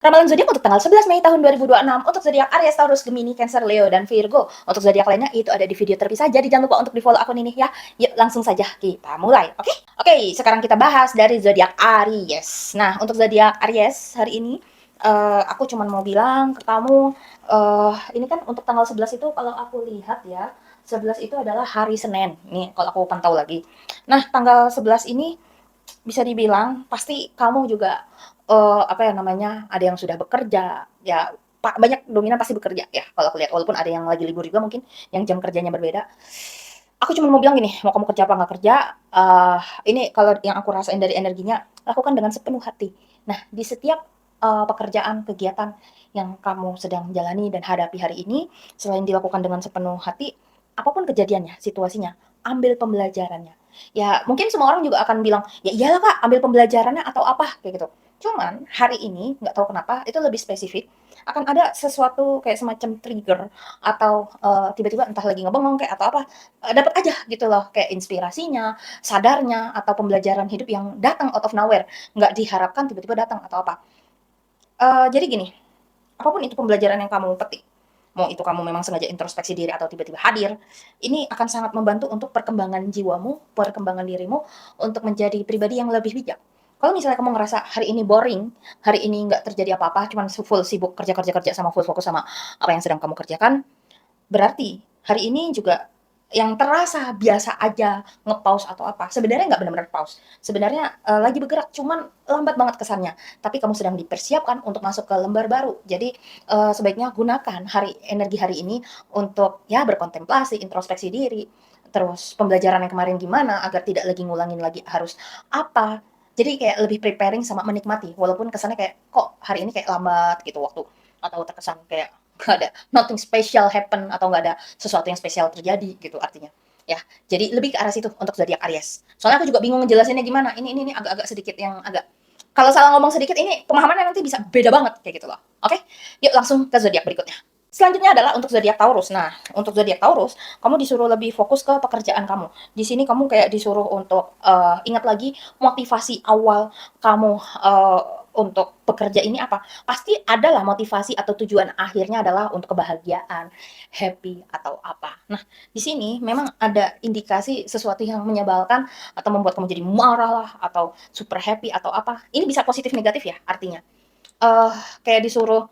Ramalan zodiak untuk tanggal 11 Mei tahun 2026 untuk zodiak Aries, Taurus, Gemini, Cancer, Leo, dan Virgo. Untuk zodiak lainnya itu ada di video terpisah. Jadi jangan lupa untuk di-follow akun ini ya. Yuk langsung saja kita mulai, oke? Oke, sekarang kita bahas dari zodiak Aries. Nah, untuk zodiak Aries hari ini aku cuma mau bilang ke kamu ini kan untuk tanggal 11 itu kalau aku lihat ya, 11 itu adalah hari Senin. Nih, kalau aku pantau lagi. Nah, tanggal 11 ini bisa dibilang pasti kamu juga apa ya namanya, ada yang sudah bekerja, ya banyak dominan pasti bekerja ya kalau aku lihat, walaupun ada yang lagi libur juga mungkin, yang jam kerjanya berbeda. Aku cuma mau bilang gini, mau kamu kerja apa nggak kerja, ini kalau yang aku rasain dari energinya, lakukan dengan sepenuh hati. Nah, di setiap, pekerjaan, kegiatan yang kamu sedang jalani dan hadapi hari ini, selain dilakukan dengan sepenuh hati, apapun kejadiannya, situasinya, ambil pembelajarannya. Ya mungkin semua orang juga akan bilang, "Ya iyalah Kak, ambil pembelajarannya atau apa," kayak gitu. Cuman hari ini nggak tahu kenapa itu lebih spesifik, akan ada sesuatu kayak semacam trigger atau, tiba-tiba entah lagi ngebengong kayak atau apa, dapat aja gitu loh kayak inspirasinya, sadarnya, atau pembelajaran hidup yang datang out of nowhere, nggak diharapkan tiba-tiba datang atau apa. Jadi gini, apapun itu pembelajaran yang kamu petik, mau itu kamu memang sengaja introspeksi diri atau tiba-tiba hadir, ini akan sangat membantu untuk perkembangan jiwamu, perkembangan dirimu, untuk menjadi pribadi yang lebih bijak. Kalau misalnya kamu ngerasa hari ini boring, hari ini nggak terjadi apa-apa, cuman full sibuk kerja kerja kerja sama full fokus sama apa yang sedang kamu kerjakan, berarti hari ini juga yang terasa biasa aja nge-pause atau apa, sebenarnya nggak benar-benar pause. Sebenarnya, lagi bergerak, cuman lambat banget kesannya. Tapi kamu sedang dipersiapkan untuk masuk ke lembar baru. Jadi, sebaiknya gunakan energi hari ini untuk ya berkontemplasi, introspeksi diri, terus pembelajaran yang kemarin gimana agar tidak lagi ngulangin lagi harus apa. Jadi kayak lebih preparing sama menikmati, walaupun kesannya kayak, "Kok hari ini kayak lambat gitu waktu," atau terkesan kayak nggak ada nothing special happen atau nggak ada sesuatu yang spesial terjadi gitu artinya. Ya, jadi lebih ke arah situ untuk zodiak Aries. Soalnya aku juga bingung ngejelasinnya gimana. Ini agak-agak sedikit yang agak kalau salah ngomong sedikit ini pemahamannya nanti bisa beda banget kayak gitu loh. Oke? Yuk langsung ke zodiak berikutnya. Selanjutnya adalah untuk zodiak Taurus. Nah, untuk zodiak Taurus, kamu disuruh lebih fokus ke pekerjaan kamu. Di sini kamu kayak disuruh untuk ingat lagi motivasi awal kamu untuk bekerja ini apa? Pasti adalah motivasi atau tujuan akhirnya adalah untuk kebahagiaan, happy atau apa. Nah, di sini memang ada indikasi sesuatu yang menyebalkan atau membuat kamu jadi marah lah atau super happy atau apa. Ini bisa positif negatif ya artinya. Eh kayak disuruh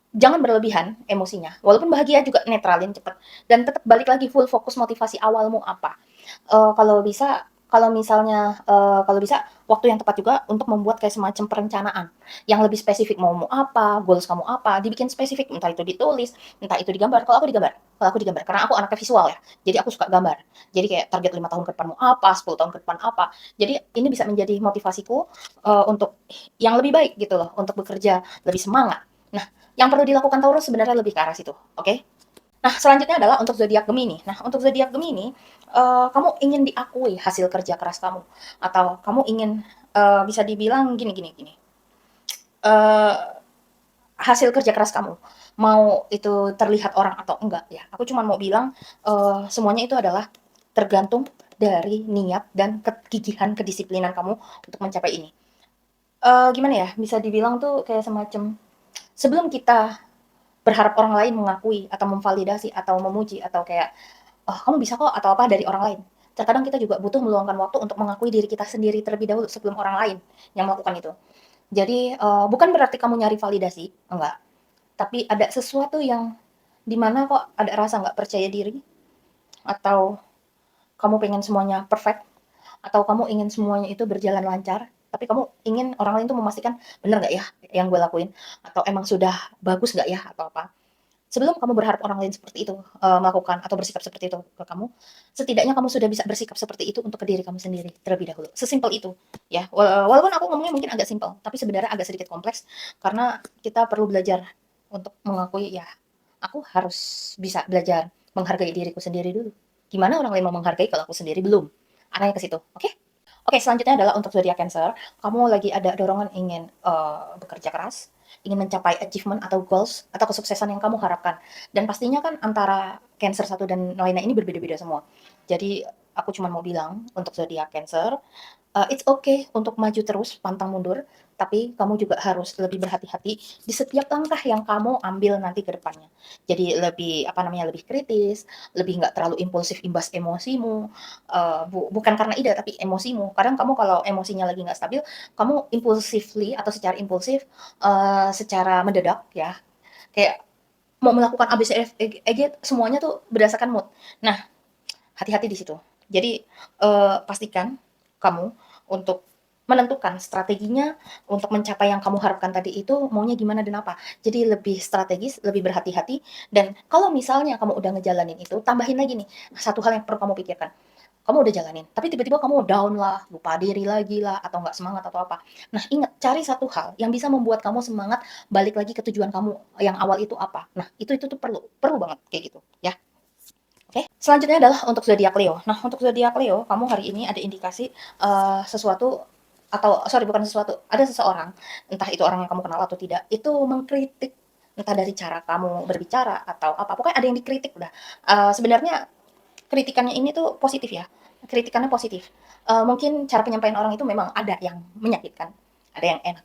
jangan berlebihan emosinya, walaupun bahagia juga netralin cepet, dan tetap balik lagi full fokus motivasi awalmu apa. Kalau bisa kalau misalnya, kalau bisa waktu yang tepat juga untuk membuat kayak semacam perencanaan, yang lebih spesifik mau apa, goals kamu apa, dibikin spesifik, entah itu ditulis, entah itu digambar. Kalau aku digambar, karena aku anaknya visual ya, jadi aku suka gambar. Jadi kayak target 5 tahun ke depan mau apa, 10 tahun ke depan apa. Jadi ini bisa menjadi motivasiku, untuk yang lebih baik gitu loh, untuk bekerja lebih semangat. Nah, yang perlu dilakukan Taurus sebenarnya lebih ke arah situ, oke? Nah, selanjutnya adalah untuk zodiak Gemini. Nah, untuk zodiak Gemini, kamu ingin diakui hasil kerja keras kamu, atau kamu ingin bisa dibilang gini gini gini. eh, Hasil kerja keras kamu mau itu terlihat orang atau enggak ya. Aku cuma mau bilang semuanya itu adalah tergantung dari niat dan kegigihan kedisiplinan kamu untuk mencapai ini. Gimana ya? Bisa dibilang tuh kayak semacam sebelum kita berharap orang lain mengakui atau memvalidasi atau memuji atau kayak, "Oh, kamu bisa kok," atau apa dari orang lain. Terkadang kita juga butuh meluangkan waktu untuk mengakui diri kita sendiri terlebih dahulu sebelum orang lain yang melakukan itu. Jadi, bukan berarti kamu nyari validasi, enggak. Tapi ada sesuatu yang di mana kok ada rasa nggak percaya diri, atau kamu pengen semuanya perfect, atau kamu ingin semuanya itu berjalan lancar, tapi kamu ingin orang lain tuh memastikan, "Bener nggak ya yang gue lakuin?" Atau, "Emang sudah bagus nggak ya?" Atau apa. Sebelum kamu berharap orang lain seperti itu, melakukan atau bersikap seperti itu ke kamu, setidaknya kamu sudah bisa bersikap seperti itu untuk ke diri kamu sendiri terlebih dahulu. Sesimpel itu, ya. Walaupun aku ngomongnya mungkin agak simpel, tapi sebenarnya agak sedikit kompleks karena kita perlu belajar untuk mengakui, ya, aku harus bisa belajar menghargai diriku sendiri dulu. Gimana orang lain mau menghargai kalau aku sendiri belum? Arahnya ke situ, oke? Oke, selanjutnya adalah untuk zodiak Cancer. Kamu lagi ada dorongan ingin bekerja keras, ingin mencapai achievement atau goals atau kesuksesan yang kamu harapkan. Dan pastinya kan antara Cancer satu dan lainnya ini berbeda-beda semua. Jadi aku cuma mau bilang untuk zodiak Cancer, it's okay untuk maju terus, pantang mundur. tapi kamu juga harus lebih berhati-hati di setiap langkah yang kamu ambil nanti ke depannya. Jadi lebih, apa namanya, lebih kritis, lebih nggak terlalu impulsif imbas emosimu, bukan karena ide tapi emosimu. Kadang kamu kalau emosinya lagi nggak stabil, kamu impulsively atau secara impulsif, secara mendadak ya, kayak mau melakukan A, B, C, F, E, G semuanya tuh berdasarkan mood. Nah, hati-hati di situ. Jadi, pastikan kamu untuk menentukan strateginya untuk mencapai yang kamu harapkan tadi itu maunya gimana dan apa. Jadi lebih strategis, lebih berhati-hati, dan kalau misalnya kamu udah ngejalanin itu, tambahin lagi nih, satu hal yang perlu kamu pikirkan. Kamu udah jalanin, tapi tiba-tiba kamu down lah, lupa diri lagi lah, atau nggak semangat atau apa. Nah, ingat, cari satu hal yang bisa membuat kamu semangat balik lagi ke tujuan kamu yang awal itu apa. Nah, itu tuh perlu perlu banget kayak gitu, ya. Oke, selanjutnya adalah untuk zodiak Leo. Nah, untuk zodiak Leo, kamu hari ini ada indikasi sesuatu, atau sorry, bukan sesuatu, ada seseorang, entah itu orang yang kamu kenal atau tidak, itu mengkritik, entah dari cara kamu berbicara atau apa, pokoknya ada yang dikritik udah. Sebenarnya kritikannya ini tuh positif ya, kritikannya positif. Mungkin cara penyampaian orang itu memang ada yang menyakitkan, ada yang enak.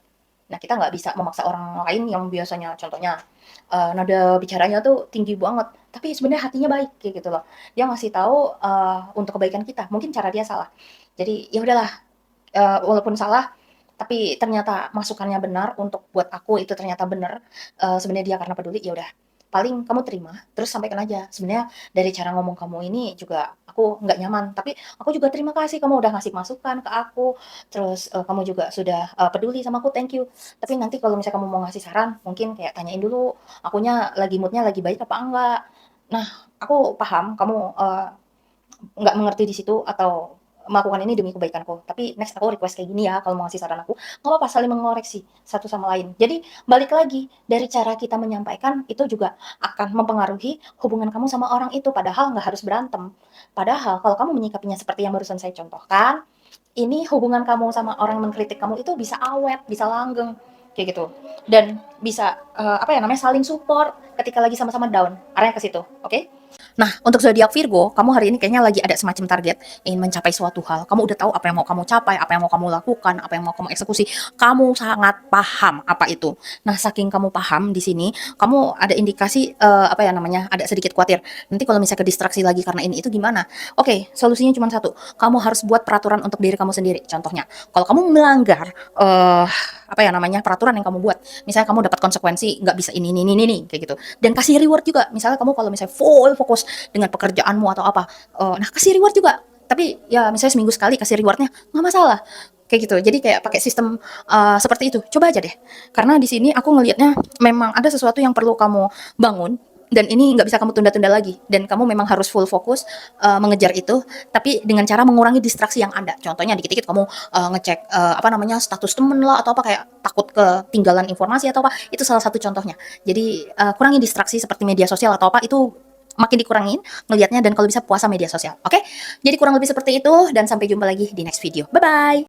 Nah, kita nggak bisa memaksa orang lain yang biasanya contohnya, nada bicaranya tuh tinggi banget, tapi sebenarnya hatinya baik, kayak gitu loh. Dia ngasih tahu, untuk kebaikan kita, mungkin cara dia salah. Jadi, ya udahlah, walaupun salah, tapi ternyata masukannya benar untuk buat aku itu ternyata benar, sebenarnya dia karena peduli, ya udah, paling kamu terima, terus sampaikan aja, "Sebenarnya dari cara ngomong kamu ini juga aku nggak nyaman, tapi aku juga terima kasih kamu udah ngasih masukan ke aku, terus, kamu juga sudah, peduli sama aku, thank you. Tapi nanti kalau misalnya kamu mau ngasih saran, mungkin kayak tanyain dulu, akunya lagi mood-nya lagi baik apa enggak. Nah, aku paham kamu, nggak mengerti di situ atau melakukan ini demi kebaikanku, tapi next aku request kayak gini ya, kalau mau ngasih saran aku, nggak apa-apa, saling mengoreksi satu sama lain. Jadi balik lagi, dari cara kita menyampaikan itu juga akan mempengaruhi hubungan kamu sama orang itu, padahal nggak harus berantem. Padahal kalau kamu menyikapinya seperti yang barusan saya contohkan, ini hubungan kamu sama orang yang mengkritik kamu itu bisa awet, bisa langgeng, kayak gitu. Dan bisa, apa ya namanya, saling support ketika lagi sama-sama down, arahnya ke situ, oke? Nah, untuk zodiak Virgo, kamu hari ini kayaknya lagi ada semacam target ingin mencapai suatu hal. Kamu udah tahu apa yang mau kamu capai, apa yang mau kamu lakukan, apa yang mau kamu eksekusi. Kamu sangat paham apa itu. Nah, saking kamu paham di sini, kamu ada indikasi, apa ya namanya, ada sedikit khawatir. Nanti kalau misalnya kedistraksi lagi karena ini itu gimana? Oke, solusinya cuma satu. Kamu harus buat peraturan untuk diri kamu sendiri. Contohnya, kalau kamu melanggar, apa ya namanya, peraturan yang kamu buat, misalnya kamu dapat konsekuensi nggak bisa ini, kayak gitu. Dan kasih reward juga. Misalnya kamu kalau misalnya full fokus dengan pekerjaanmu atau apa, nah kasih reward juga. Tapi ya misalnya seminggu sekali kasih rewardnya nggak masalah. Kayak gitu. Jadi kayak pakai sistem seperti itu. Coba aja deh. Karena di sini aku ngelihatnya memang ada sesuatu yang perlu kamu bangun, dan ini nggak bisa kamu tunda-tunda lagi, dan kamu memang harus full fokus mengejar itu, tapi dengan cara mengurangi distraksi yang ada. Contohnya dikit-dikit kamu ngecek apa namanya, status temen lah atau apa, kayak takut ketinggalan informasi atau apa, itu salah satu contohnya. Jadi kurangi distraksi seperti media sosial atau apa, itu makin dikurangin ngelihatnya, dan kalau bisa puasa media sosial, oke? Jadi kurang lebih seperti itu, dan sampai jumpa lagi di next video. Bye bye.